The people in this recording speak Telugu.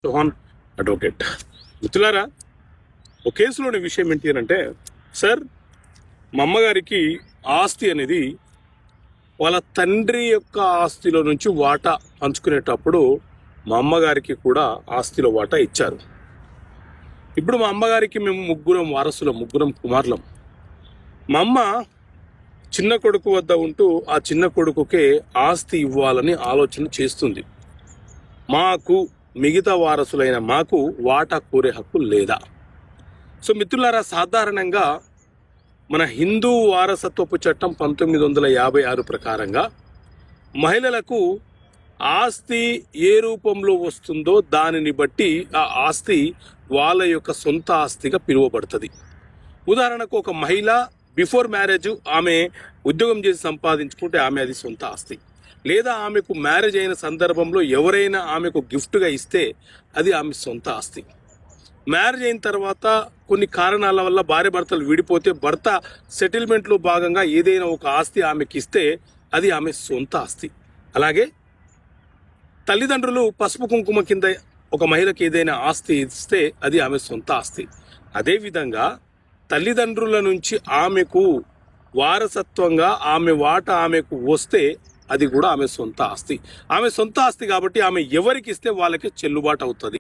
చౌహాన్ అడ్వకేట్. మిత్రులారా, ఒక కేసులోని విషయం ఏంటి అంటే, సార్ మా అమ్మగారికి ఆస్తి అనేది వాళ్ళ తండ్రి యొక్క ఆస్తిలో నుంచి వాటా పంచుకునేటప్పుడు మా అమ్మగారికి కూడా ఆస్తిలో వాటా ఇచ్చారు. ఇప్పుడు మా అమ్మగారికి మేము ముగ్గురం కుమారులం. మా అమ్మ చిన్న కొడుకు వద్ద ఉంటూ ఆ చిన్న కొడుకుకే ఆస్తి ఇవ్వాలని ఆలోచన చేస్తుంది. మాకు మిగతా వారసులైన మాకు వాటా కోరే హక్కు లేదా? సో మిత్రులారా, సాధారణంగా మన హిందూ వారసత్వపు చట్టం 1956 ప్రకారంగా మహిళలకు ఆస్తి ఏ రూపంలో వస్తుందో దానిని బట్టి ఆ ఆస్తి వాళ్ళ యొక్క సొంత ఆస్తిగా పిలువబడుతుంది. ఉదాహరణకు, ఒక మహిళ బిఫోర్ మ్యారేజ్ ఆమె ఉద్యోగం చేసి సంపాదించుకుంటే ఆమె అది సొంత ఆస్తి. లేదా ఆమెకు మ్యారేజ్ అయిన సందర్భంలో ఎవరైనా ఆమెకు గిఫ్ట్గా ఇస్తే అది ఆమె సొంత ఆస్తి. మ్యారేజ్ అయిన తర్వాత కొన్ని కారణాల వల్ల భార్య భర్తలు విడిపోతే భర్త సెటిల్మెంట్లో భాగంగా ఏదైనా ఒక ఆస్తి ఆమెకి ఇస్తే అది ఆమె సొంత ఆస్తి. అలాగే తల్లిదండ్రులు పసుపు కుంకుమ కింద ఒక మహిళకి ఏదైనా ఆస్తి ఇస్తే అది ఆమె సొంత ఆస్తి. అదేవిధంగా తల్లిదండ్రుల నుంచి ఆమెకు వారసత్వంగా ఆమె వాటా ఆమెకు వస్తే అది కూడా ఆమె సొంత ఆస్తి. ఆమె సొంత ఆస్తి కాబట్టి ఆమె ఎవరికి ఇస్తే వాళ్ళకి చెల్లుబాటు అవుతుంది.